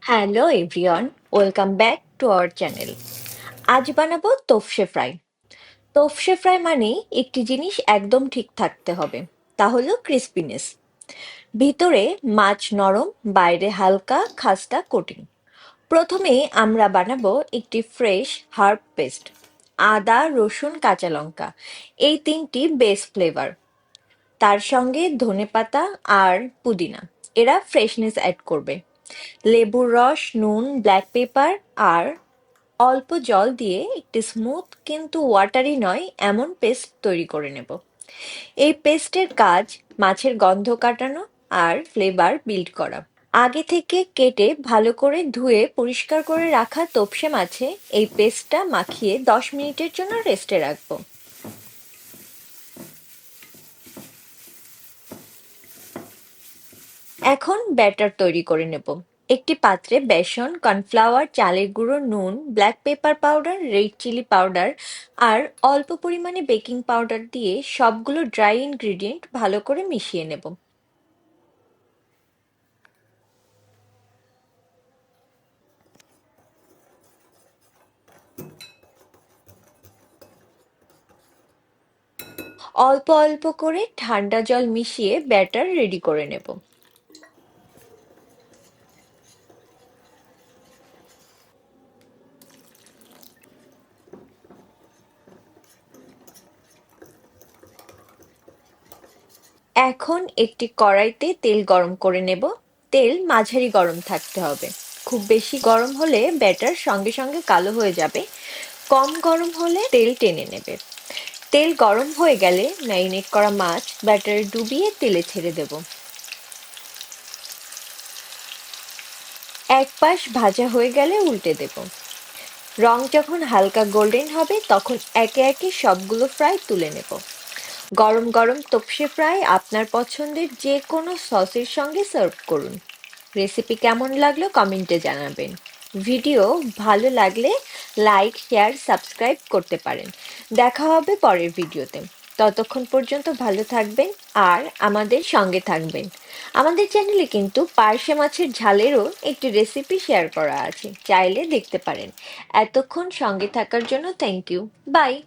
Hello everyone, welcome back to our channel. আজ বানাবো তোফসে fry. তোফসে fry মানে একটি জিনিস একদম ঠিক থাকতে হবে, তা হলো ক্রিস্পিনেস। ভিতরে মাছ নরম, বাইরে হালকা খাস্তা কোটিং। প্রথমে আমরা বানাবো একটি ফ্রেশ হার্ব পেস্ট। আদা, রসুন, কাঁচা লঙ্কা, এই তিনটি বেস ফ্লেভার। তার সঙ্গে ধনেপাতা আর পুদিনা, এরা ফ্রেশনেস অ্যাড করবে। লেবুর রস, নুন, ব্ল্যাক পেপার আর অল্প জল দিয়ে একটি স্মুথ কিন্তু ওয়াটারি নয় এমন পেস্ট তৈরি করে নেব। এই পেস্টের কাজ মাছের গন্ধ কাটানো আর ফ্লেভার বিল্ড করা। আগে থেকে কেটে ভালো করে ধুয়ে পরিষ্কার করে রাখা তোপসে মাছে এই পেস্টটা মাখিয়ে 10 মিনিটের জন্য রেস্টে রাখবো। এখন ব্যাটার তৈরি করে নেব। একটি পাত্রে বেসন, কর্নফ্লাওয়ার, চালের গুঁড়ো, নুন, black pepper powder, red chilli powder আর অল্প পরিমাণে বেকিং পাউডার দিয়ে সবগুলো ড্রাই ইনগ্রিডিয়েন্ট ভালো করে মিশিয়ে নেব। অল্প অল্প করে ঠান্ডা জল মিশিয়ে ব্যাটার রেডি করে নেব। এখন একটি কড়াইতে তেল গরম করে নেব। তেল মাঝারি গরম থাকতে হবে। খুব বেশি গরম হলে ব্যাটার সঙ্গে সঙ্গে কালো হয়ে যাবে। কম গরম হলে তেল টেনে নেবে। তেল গরম হয়ে গেলে ম্যারিনেট করা মাছ ব্যাটারে ডুবিয়ে তেলে ছেড়ে দেব। এক পাশ ভাজা হয়ে গেলে উল্টে দেব। রং যখন হালকা গোল্ডেন হবে তখন একে একে সবগুলো ফ্রাই তুলে নেব। গরম গরম তোপসে ফ্রাই আপনার পছন্দের যে কোনো সসের সঙ্গে সার্ভ করুন। রেসিপি কেমন লাগলো কমেন্টে জানাবেন। ভিডিও ভালো লাগলে লাইক, শেয়ার, সাবস্ক্রাইব করতে পারেন। দেখা হবে পরের ভিডিওতে। ততক্ষণ পর্যন্ত ভালো থাকবেন আর আমাদের সঙ্গে থাকবেন। আমাদের চ্যানেলে কিন্তু পার্শে মাছের ঝালেরও একটি রেসিপি শেয়ার করা আছে, চাইলে দেখতে পারেন। এতক্ষণ সঙ্গে থাকার জন্য থ্যাংক ইউ। বাই।